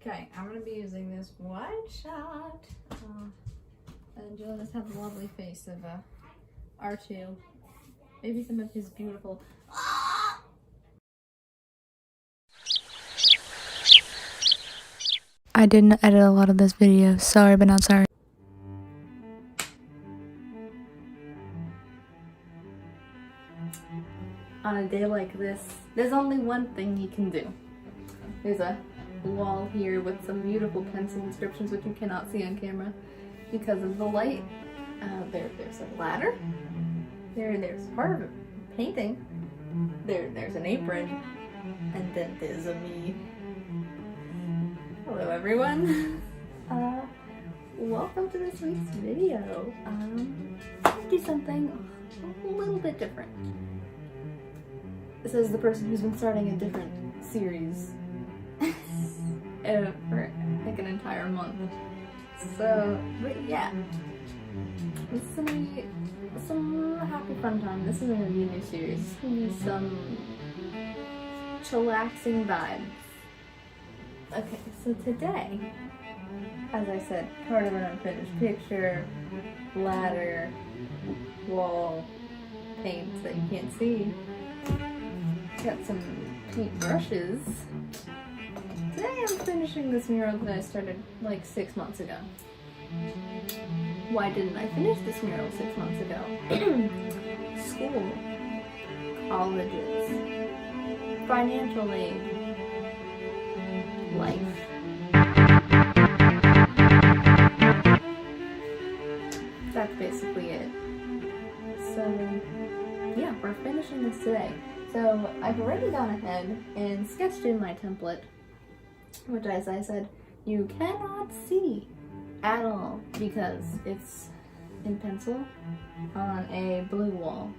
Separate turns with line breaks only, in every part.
Okay, I'm gonna be using this wide shot. And you'll just have the lovely face of R2. Maybe some of his beautiful.
I didn't edit a lot of this video. Sorry, but not sorry.
On a day like this, there's only one thing you can do. There's a wall here with some beautiful pencil inscriptions which you cannot see on camera because of the light. There's a ladder. There's part of a painting. There's an apron. And then there's a me. Hello everyone. Welcome to this week's video. I'm gonna do something a little bit different. This is the person who's been starting a different series for like an entire month. So, but yeah, this is gonna be some happy fun time. This isn't gonna be a new series. This is gonna be some chillaxing vibes. Okay, so today, as I said, part of an unfinished picture, ladder, wall, paint that you can't see. Got some paint brushes. Today I'm finishing this mural that I started like 6 months ago. Why didn't I finish this mural 6 months ago? School, colleges, financial aid, life. That's basically it. So yeah, we're finishing this today. So I've already gone ahead and sketched in my template, which, as I said, you cannot see at all because it's in pencil on a blue wall.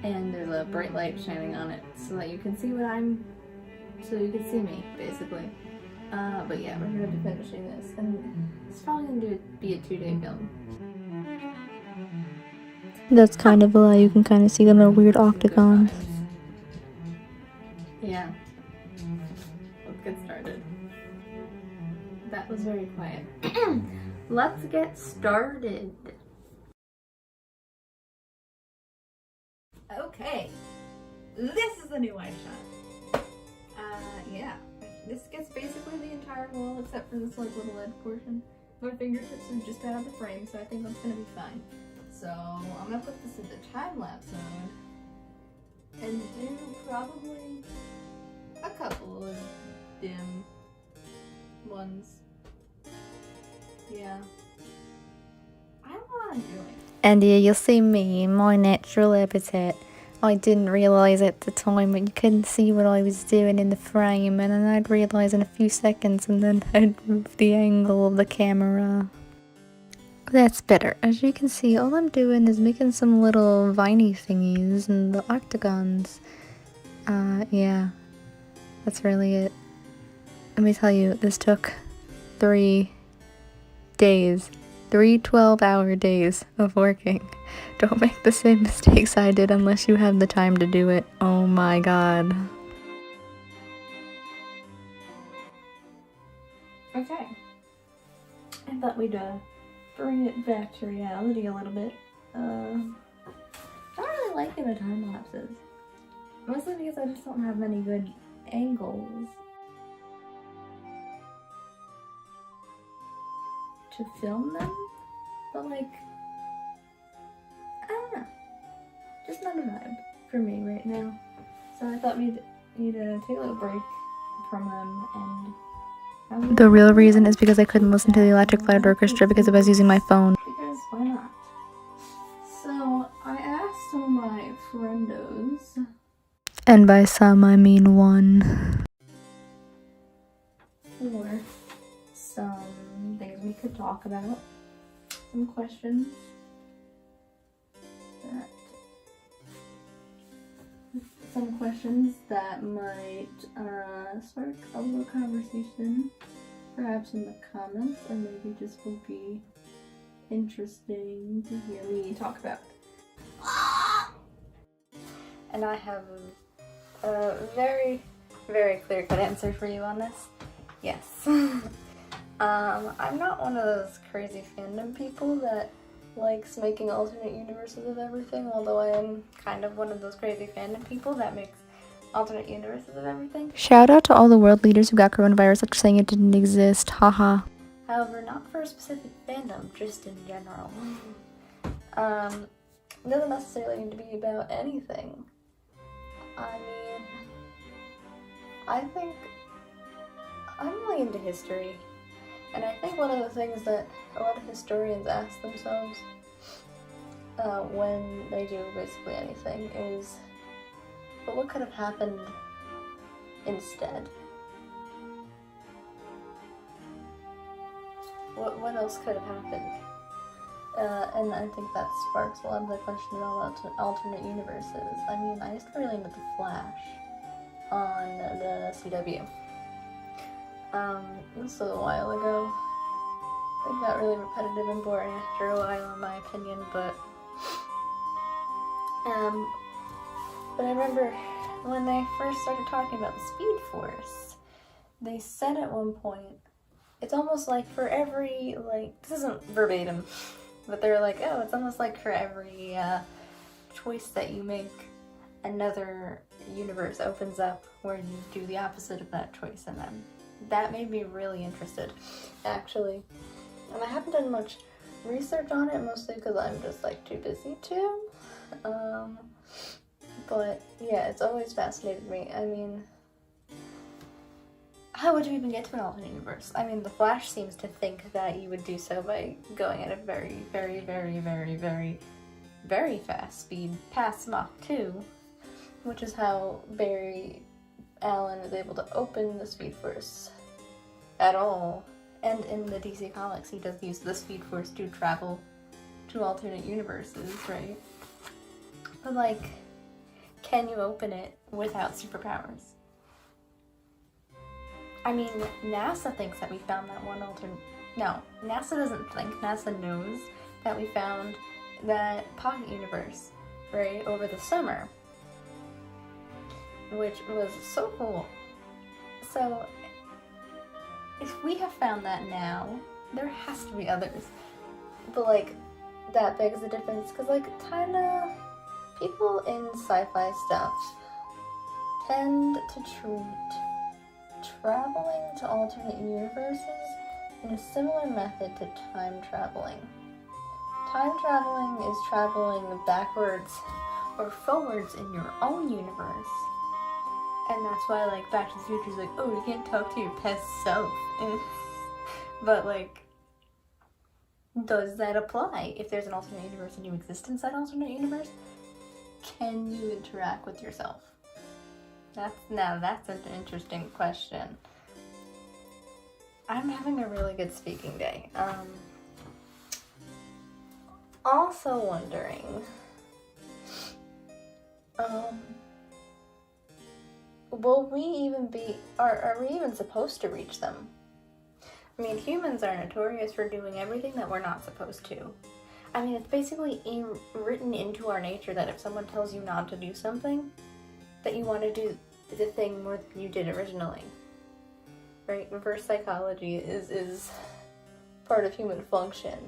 And there's a bright light shining on it so that you can see so you can see me, basically. But yeah, we're gonna be finishing this, and it's probably gonna be a 2-day film.
That's kind of a lie. You can kind of see the little weird octagons.
Yeah. Let's get started. That was very quiet. Let's get started. Okay. This is the new wide shot. Yeah. This gets basically the entire wall except for this like little edge portion. My fingertips are just out of the frame, so I think that's gonna be fine. So I'm gonna put this into time-lapse mode and do probably a couple of dim ones. Yeah. I don't know what I'm doing.
And yeah, you'll see me in my natural habitat. I didn't realise at the time, but you couldn't see what I was doing in the frame, and then I'd realise in a few seconds, and then I'd move the angle of the camera. That's better. As you can see, all I'm doing is making some little viney thingies and the octagons. Yeah, that's really it. Let me tell you, this took 3 days. 3 12-hour days of working. Don't make the same mistakes I did unless you have the time to do it. Oh my god.
Okay. I thought we'd bring it back to reality a little bit. I don't really like the time lapses. Mostly because I just don't have many good angles to film them. But like, I don't know. Just not a vibe for me right now. So I thought we'd need to take a little break from them and
the real reason is because I couldn't listen to the Electric Light Orchestra because I was using my phone.
Because why not? So I asked some of my friendos.
And by some, I mean one.
For some things we could talk about. Some questions that might spark a little conversation, perhaps in the comments, or maybe just will be interesting to hear me talk about. And I have a very
very clear-cut answer for you on this. Yes. I'm not one of those crazy fandom people that likes making alternate universes of everything, although I am kind of one of those crazy fandom people that makes alternate universes of everything. Shout out to all the world leaders who got coronavirus after saying it didn't exist, haha. However, not for a specific fandom, just in general. It doesn't necessarily need to be about anything. I mean, I think I'm really into history, and I think one of the things that a lot of historians ask themselves when they do basically anything is, but what could have happened instead? What else could have happened? And I think that sparks a lot of the question about alternate universes. I mean, I used to be really into The Flash on the CW. This was a while ago. It got really repetitive and boring after a while, in my opinion, but I remember when they first started talking about the Speed Force, they said at one point, it's almost like for every, this isn't verbatim, but they're like, oh, it's almost like for every choice that you make, another universe opens up where you do the opposite of that choice, and then that made me really interested, actually. And I haven't done much research on it, mostly because I'm just too busy to. But yeah, it's always fascinated me. I mean, how would you even get to an alternate universe? I mean, The Flash seems to think that you would do so by going at a very, very, very, very, very, very fast speed, past Mach 2, which is how Barry Allen is able to open the Speed Force at all. And in the DC Comics, he does use the Speed Force to travel to alternate universes, right? But, can you open it without superpowers? I mean, NASA thinks that we found that one alternate... No, NASA doesn't think. NASA knows that we found that pocket universe, right, over the summer. Which was so cool. So, if we have found that now, there has to be others. But, that begs the difference, because, kinda, people in sci-fi stuff tend to treat traveling to alternate universes in a similar method to time traveling. Time traveling is traveling backwards or forwards in your own universe. And that's why, Back to the Future is oh, you can't talk to your past self. But, does that apply? If there's an alternate universe and you exist in that alternate universe, can you interact with yourself? That's an interesting question. I'm having a really good speaking day. Also wondering, will we even are we even supposed to reach them? I mean, humans are notorious for doing everything that we're not supposed to. I mean, it's basically written into our nature that if someone tells you not to do something, that you want to do the thing more than you did originally. Right? Reverse psychology is part of human function.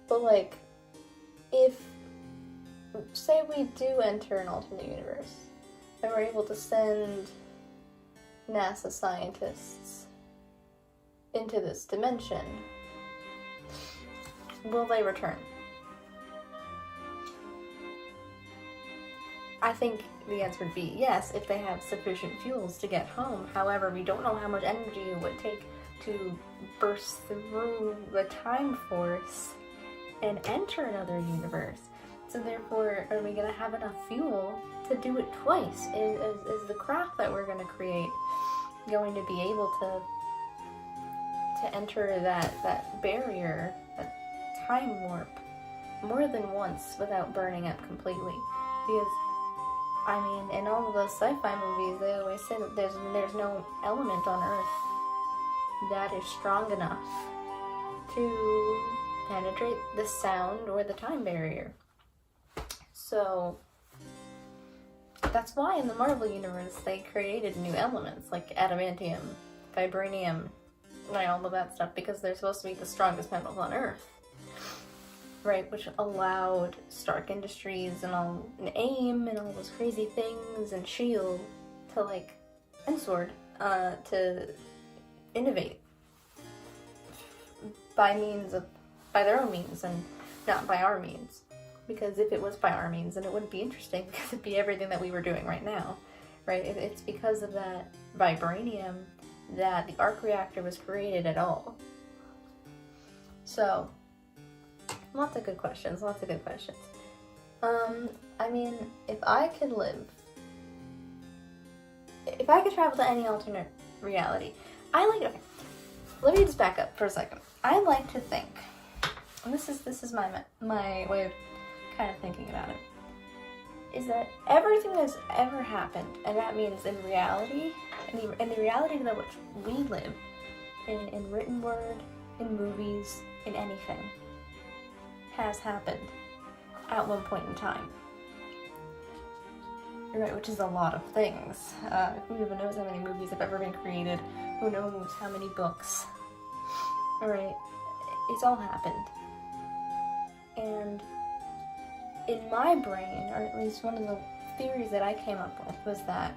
But, if, say we do enter an alternate universe, and we're able to send NASA scientists into this dimension, will they return? I think the answer would be yes, if they have sufficient fuels to get home. However, we don't know how much energy it would take to burst through the time force and enter another universe. So therefore, are we going to have enough fuel to do it twice? Is the craft that we're going to create going to be able to enter that barrier, that time warp, more than once without burning up completely? Because, I mean, in all of those sci-fi movies, they always say that there's no element on Earth that is strong enough to penetrate the sound or the time barrier. So, That's why in the Marvel Universe they created new elements like adamantium, vibranium, and all of that stuff, because they're supposed to be the strongest metals on Earth. Right, which allowed Stark Industries and AIM and all those crazy things and S.H.I.E.L.D. to and S.W.O.R.D. To innovate by their own means and not by our means. Because if it was by our means, then it wouldn't be interesting, because it'd be everything that we were doing right now, right? It's because of that vibranium that the arc reactor was created at all. So, lots of good questions. I mean, if I could travel to any alternate reality, okay, let me just back up for a second. I like to think, and this is my way of kind of thinking about it, is that everything that's ever happened, and that means in reality, in the reality in which we live, in written word, in movies, in anything, has happened at one point in time. Right, which is a lot of things. Who even knows how many movies have ever been created? Who knows how many books? Right, it's all happened. And in my brain, or at least one of the theories that I came up with, was that,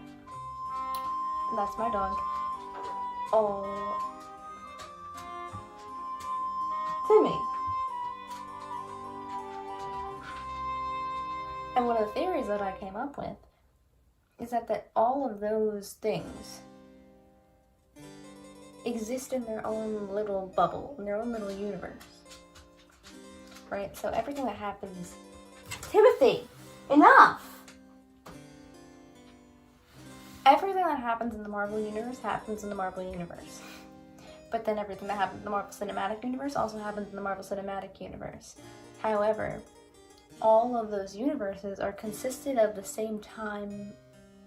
that's my dog, Timmy. And one of the theories that I came up with is that all of those things exist in their own little bubble, in their own little universe. Right? So everything that happens... Timothy! Enough! Everything that happens in the Marvel Universe happens in the Marvel Universe. But then everything that happens in the Marvel Cinematic Universe also happens in the Marvel Cinematic Universe. However, all of those universes are consisted of the same time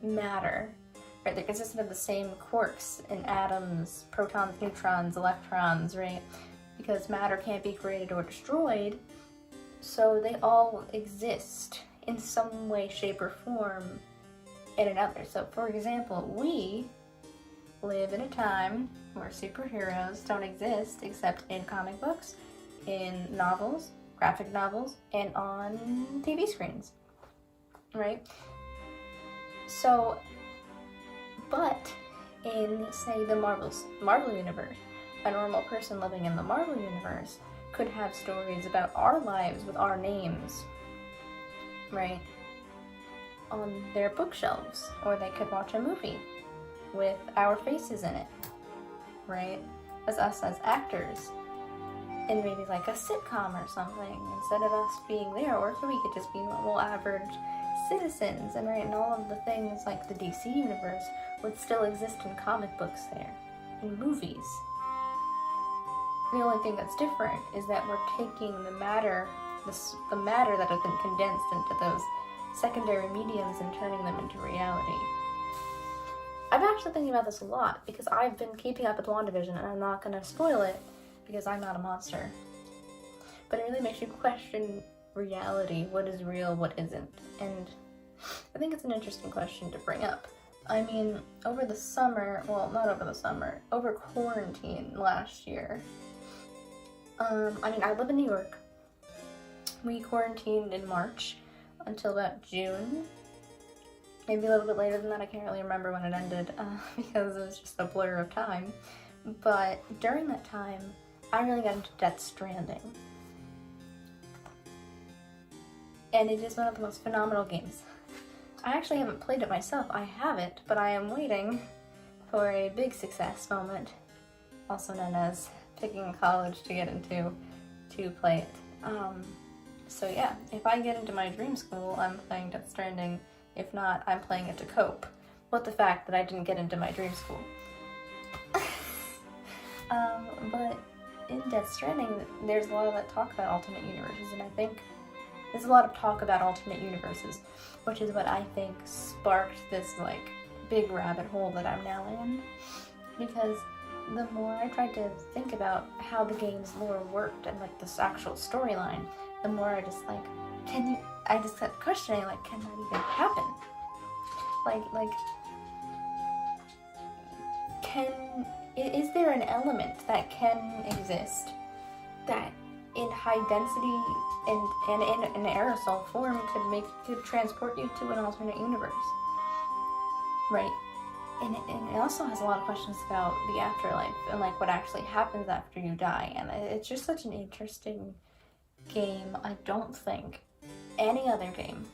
matter. Right? They're consistent of the same quarks and atoms, protons, neutrons, electrons, right? Because matter can't be created or destroyed, so they all exist in some way, shape, or form in another. So, for example, we live in a time where superheroes don't exist except in comic books, in novels, graphic novels, and on TV screens, right? So, but in, say, the Marvel Universe, a normal person living in the Marvel Universe could have stories about our lives with our names, right, on their bookshelves, or they could watch a movie with our faces in it, right, as us as actors, in maybe like a sitcom or something, instead of us being there, or we could just be normal average citizens, and right, and all of the things like the DC universe would still exist in comic books there, in movies. The only thing that's different is that we're taking the matter that has been condensed into those secondary mediums and turning them into reality. I'm actually thinking about this a lot because I've been keeping up with WandaVision, and I'm not going to spoil it because I'm not a monster. But it really makes you question reality. What is real, what isn't? And I think it's an interesting question to bring up. I mean, over quarantine last year, I live in New York. We quarantined in March until about June. Maybe a little bit later than that, I can't really remember when it ended because it was just a blur of time. But during that time, I really got into Death Stranding. And it is one of the most phenomenal games. I actually haven't played it myself. I have it, but I am waiting for a big success moment, also known as picking a college to get into to play it. So yeah, if I get into my dream school, I'm playing Death Stranding. If not, I'm playing it to cope with the fact that I didn't get into my dream school. But in Death Stranding, there's a lot of that talk about alternate universes, and I think there's a lot of talk about alternate universes, which is what I think sparked this big rabbit hole that I'm now in. Because the more I tried to think about how the game's lore worked and this actual storyline, the more I just I just kept questioning, can that even happen? Is there an element that can exist that in high density and in an aerosol form could transport you to an alternate universe, right? And it also has a lot of questions about the afterlife and like what actually happens after you die, and it's just such an interesting game. I don't think any other game,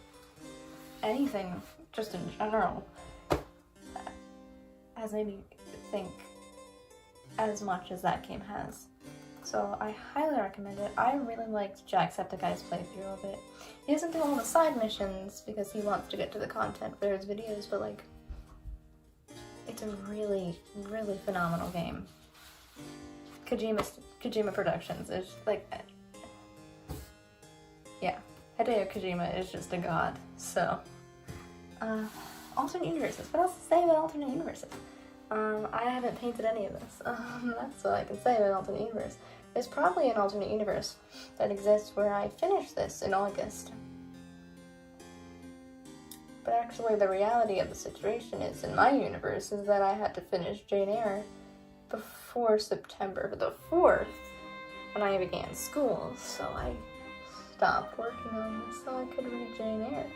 anything just in general, has made me think as much as that game has. So I highly recommend it. I really liked Jacksepticeye's playthrough of it. He doesn't do all the side missions because he wants to get to the content for his videos, but like, it's a really, really phenomenal game. Kojima Productions is like, yeah, Hideo Kojima is just a god. So, alternate universes. What else to say about alternate universes? I haven't painted any of this. That's what I can say about alternate universe. There's probably an alternate universe that exists where I finish this in August. But actually the reality of the situation is, in my universe, is that I had to finish Jane Eyre before September the 4th when I began school, so I stopped working on this so I could read Jane Eyre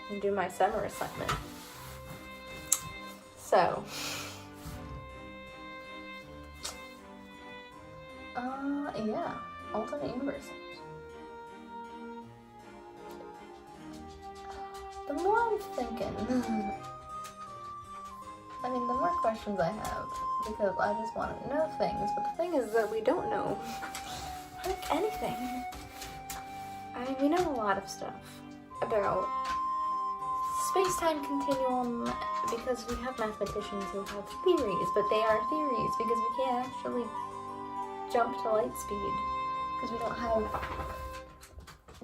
and do my summer assignment. So, yeah, alternate universes. The more I'm thinking, I mean, the more questions I have, because I just want to know things, but the thing is that we don't know, like, anything. I mean, we know a lot of stuff about space-time continuum because we have mathematicians who have theories, but they are theories because we can't actually jump to light speed because we don't have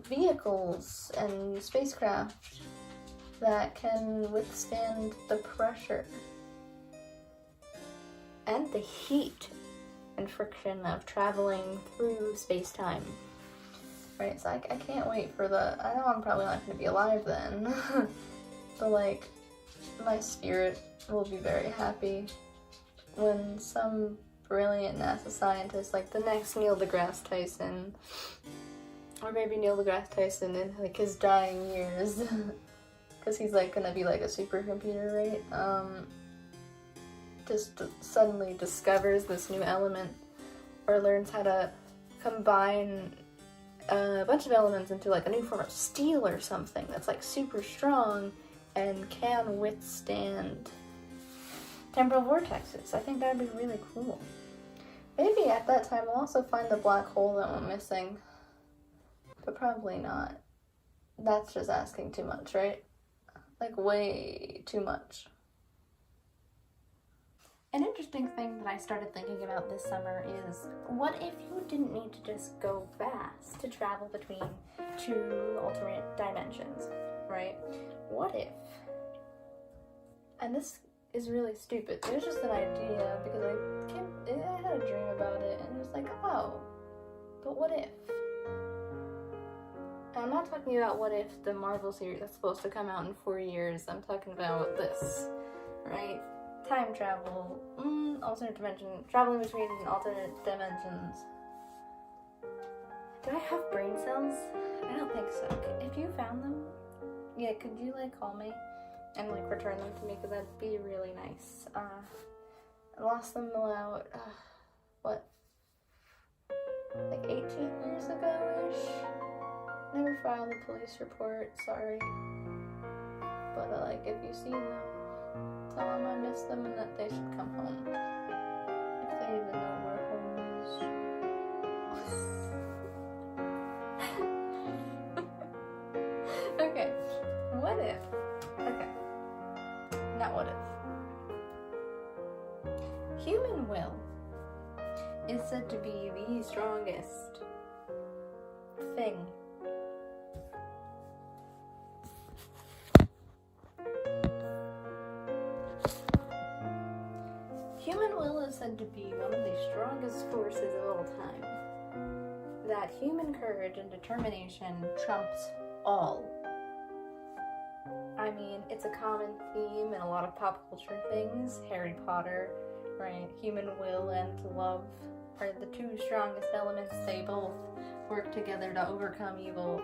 vehicles and spacecraft that can withstand the pressure and the heat and friction of traveling through space-time. Right, so I can't wait for I know I'm probably not going to be alive then, but like, my spirit will be very happy when some brilliant NASA scientist, like the next Neil deGrasse Tyson, or maybe Neil deGrasse Tyson in like his dying years, because he's like gonna be like a supercomputer, right? Just suddenly discovers this new element, or learns how to combine a bunch of elements into like a new form of steel or something that's like super strong and can withstand temporal vortexes. I think that'd be really cool. Maybe at that time we'll also find the black hole that went missing, but probably not. That's just asking too much, right? Like, way too much. An interesting thing that I started thinking about this summer is, what if you didn't need to just go fast to travel between two alternate dimensions, right? What if, and this is really stupid, it was just an idea because I had a dream about it and it was like, oh, but what if? And I'm not talking about what if the Marvel series that's supposed to come out in 4 years, I'm talking about this, right? Time travel, alternate dimension, traveling between alternate dimensions. Do I have brain cells? I don't think so. If you found them, yeah, could you like call me and like return them to me, because that'd be really nice. I lost them about, what, like 18 years ago-ish? Never filed a police report, sorry. But like, if you see them, tell them I miss them and that they should come home. If they even know where home is. Okay, what if? Okay, not what if. Human will is said to be the strongest thing. Human will is said to be one of the strongest forces of all time. That human courage and determination trumps all. I mean,
it's a common theme in a lot of pop culture things. Harry Potter, right? Human will and love are the two strongest elements. They both work together to overcome evil.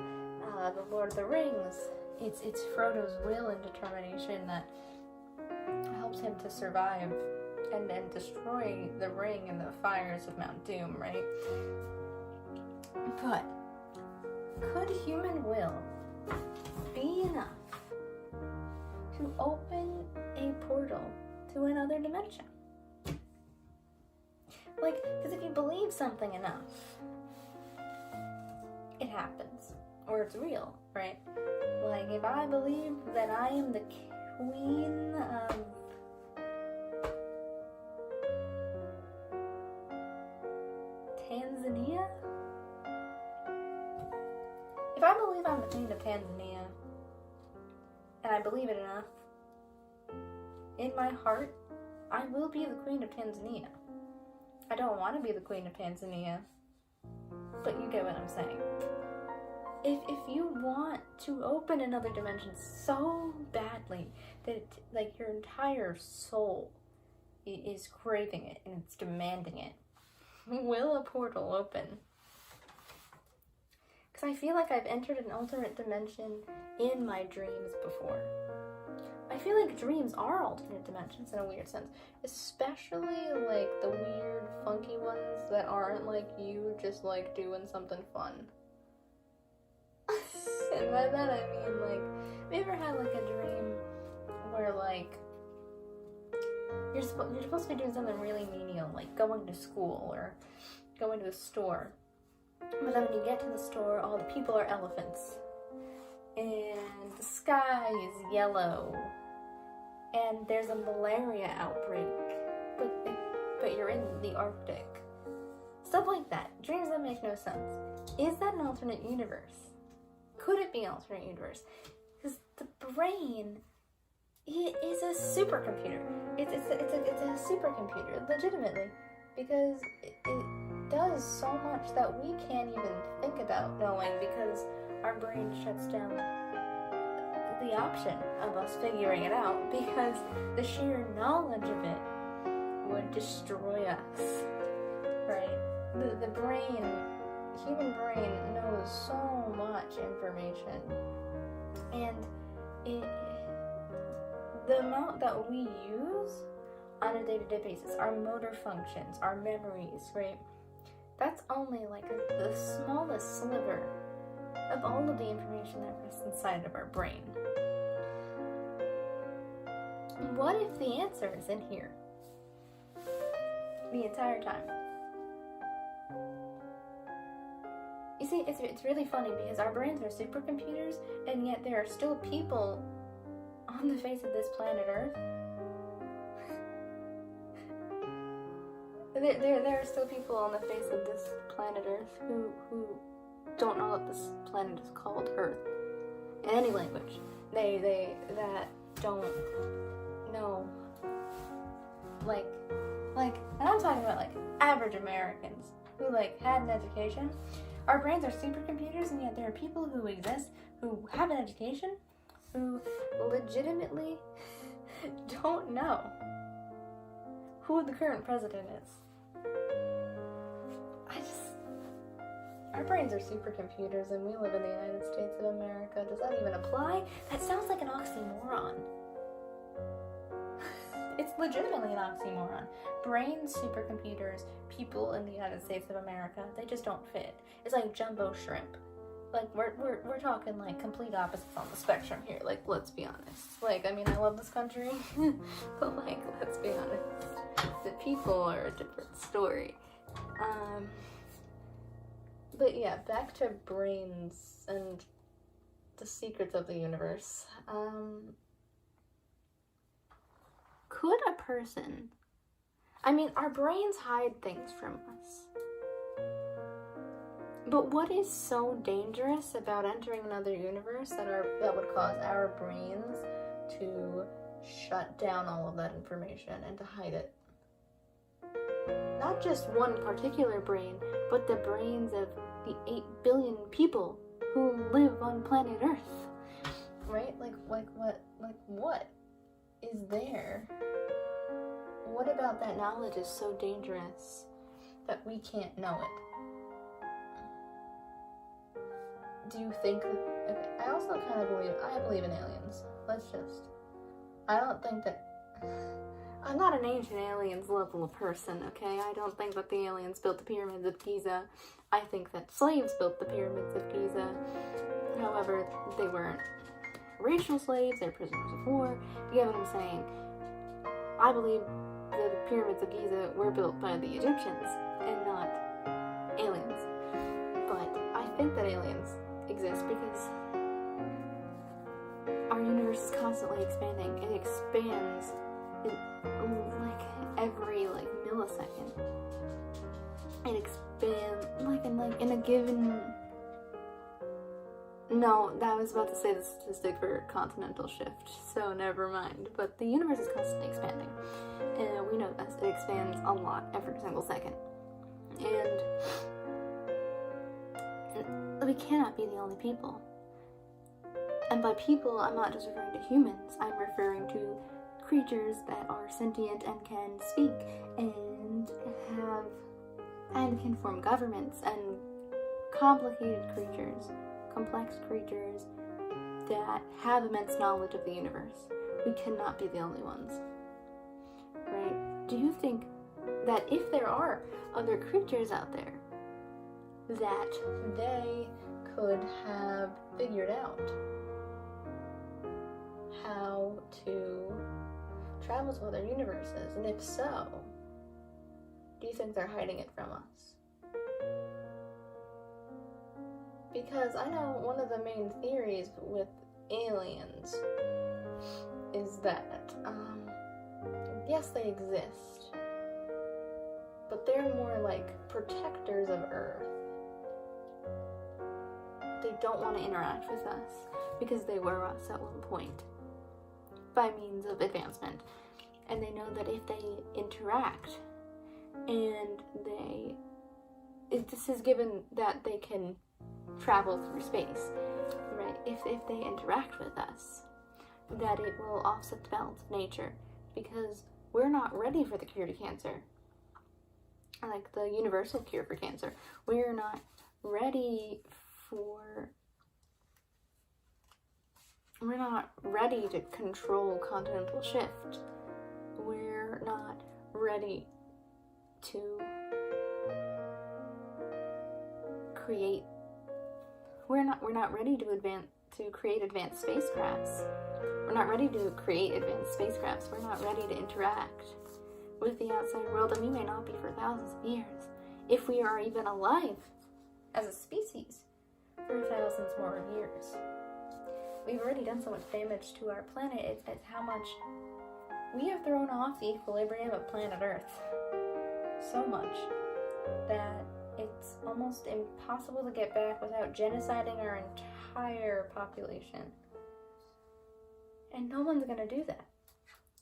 The Lord of the Rings, it's Frodo's will and determination that helps him to survive and destroy the ring and the fires of Mount Doom, right? But could human will be enough to open a portal to another dimension? Like, because if you believe something enough, it happens. Or it's real, right? Like, if I believe that I am the queen of Tanzania? If I believe I'm the queen of Tanzania, and I believe it enough, in my heart, I will be the queen of Tanzania. I don't want to be the queen of Tanzania, but you get what I'm saying. If you want to open another dimension so badly that like your entire soul is craving it and it's demanding it, will a portal open? Because I feel like I've entered an alternate dimension in my dreams before. I feel like dreams are alternate dimensions in a weird sense, especially like the weird, funky ones that aren't like you just like doing something fun. And by that I mean, like, have you ever had like a dream where like you're supposed to be doing something really menial, like going to school or going to the store, but then when you get to the store, all the people are elephants, and the sky is yellow, and there's a malaria outbreak, but you're in the Arctic. Stuff like that. Dreams that make no sense. Is that an alternate universe? Could it be an alternate universe? Because the brain is a supercomputer. It's a supercomputer, legitimately, because it does so much that we can't even think about knowing, because our brain shuts down the option of us figuring it out, because the sheer knowledge of it would destroy us, right? The brain, human brain knows so much information, and the amount that we use on a day-to-day basis, our motor functions, our memories, right? That's only like the smallest sliver of all of the information that rests inside of our brain. What if the answer is in here the entire time? You see, it's really funny because our brains are supercomputers, and yet there are still people on the face of this planet Earth. There are still people on the face of this planet Earth who don't know that this planet is called Earth in any language. They that don't know, like, and I'm talking about like average Americans who like had an education. Our brains are supercomputers, and yet there are people who exist who have an education who legitimately don't know who the current president is. Our brains are supercomputers, and we live in the United States of America. Does that even apply? That sounds like an oxymoron. It's legitimately an oxymoron. Brains, supercomputers, people in the United States of America, they just don't fit. It's like jumbo shrimp. Like, we're talking like complete opposites on the spectrum here. Like, let's be honest. Like, I mean, I love this country, but like, let's be honest. The people are a different story. But yeah, back to brains and the secrets of the universe. Could a person... I mean, our brains hide things from us. But what is so dangerous about entering another universe that would cause our brains to shut down all of that information and to hide it? Not just one particular brain, but the brains of the 8 billion people who live on planet Earth.
right? Like what is there? What about that knowledge is so dangerous that we can't know it? Do you think, okay, I also kind of believe in aliens. I don't think that, I'm not an ancient aliens level of person, okay? I don't think that the aliens built the pyramids of Giza. I think that slaves built the pyramids of Giza. However, they weren't racial slaves, they're prisoners of war. You get what I'm saying? I believe the pyramids of Giza were built by the Egyptians and not aliens. But I think that aliens exist because our universe is constantly expanding. It expands like every millisecond. It expands in a given. No, I was about to say the statistic for continental shift, so never mind. But the universe is constantly expanding, and we know this. It expands a lot every single second, and we cannot be the only people. And by people, I'm not just referring to humans. I'm referring to creatures that are sentient and can speak and can form governments, and complicated creatures, complex creatures that have immense knowledge of the universe. We cannot be the only ones, right? Do you think that if there are other creatures out there, that they could have figured out how to travel to other universes? And if so, do you think they're hiding it from us? Because I know one of the main theories with aliens is that, yes, they exist, but they're more like protectors of Earth. They don't want to interact with us because they were us at one point by means of advancement. And they know that if they interact and this is given that they can travel through space, right? If they interact with us, that it will offset the balance of nature, because we're not ready for the cure to cancer, like the universal cure for cancer. We're not ready to control continental shift. We're not ready to create. We're not ready to create advanced spacecrafts. We're not ready to create advanced spacecrafts. We're not ready to interact with the outside world, and we may not be for thousands of years, if we are even alive as a species for thousands more of years. We've already done so much damage to our planet. It's how much we have thrown off the equilibrium of planet Earth. So much that it's almost impossible to get back without genociding our entire population. And no one's gonna do that,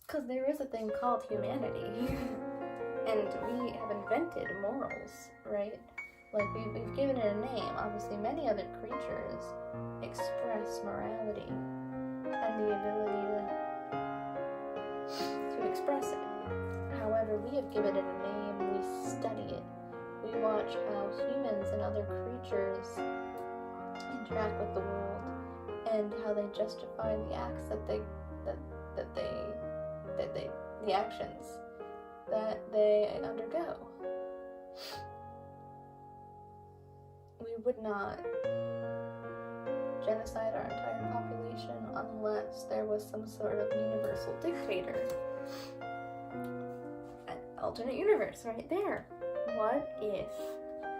because there is a thing called humanity. And we have invented morals, right? Like, we've given it a name. Obviously, many other creatures express morality and the ability to express it. However, we have given it a name, we study it. We watch how humans and other creatures interact with the world, and how they justify the acts the actions that they undergo. We would not genocide our entire population unless there was some sort of universal dictator. An alternate universe right there. What if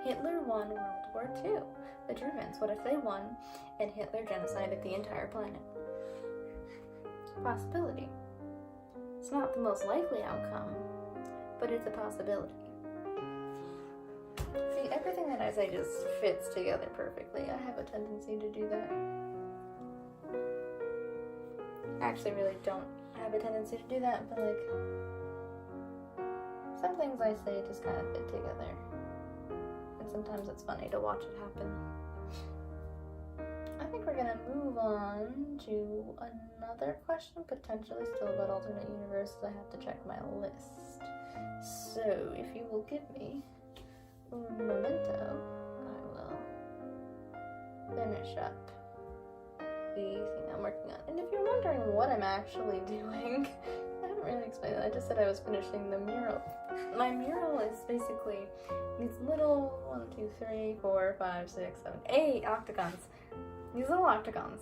Hitler won World War II? The Germans, what if they won and Hitler genocided the entire planet? Possibility. It's not the most likely outcome, but it's a possibility. See, everything that I say just fits together perfectly. I have a tendency to do that. I actually really don't have a tendency to do that, but some things I say just kind of fit together. And sometimes it's funny to watch it happen. I think we're gonna move on to another question, potentially still about alternate universes. I have to check my list. So, if you will give me un momento, I will finish up the thing I'm working on. And if you're wondering what I'm actually doing, I haven't really explained it. I just said I was finishing the mural. My mural is basically these little 1, 2, 3, 4, 5, 6, 7, 8 octagons. These little octagons.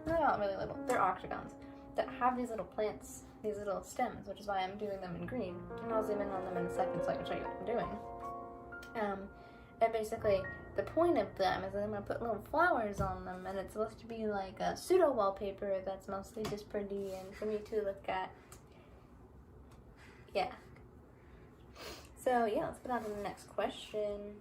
They're not really little. They're octagons that have these little plants, these little stems, which is why I'm doing them in green. And I'll zoom in on them in a second so I can show you what I'm doing. And basically, the point of them is that I'm going to put little flowers on them, and it's supposed to be like a pseudo wallpaper that's mostly just pretty and for me to look at. Yeah. So yeah, let's get on to the next question.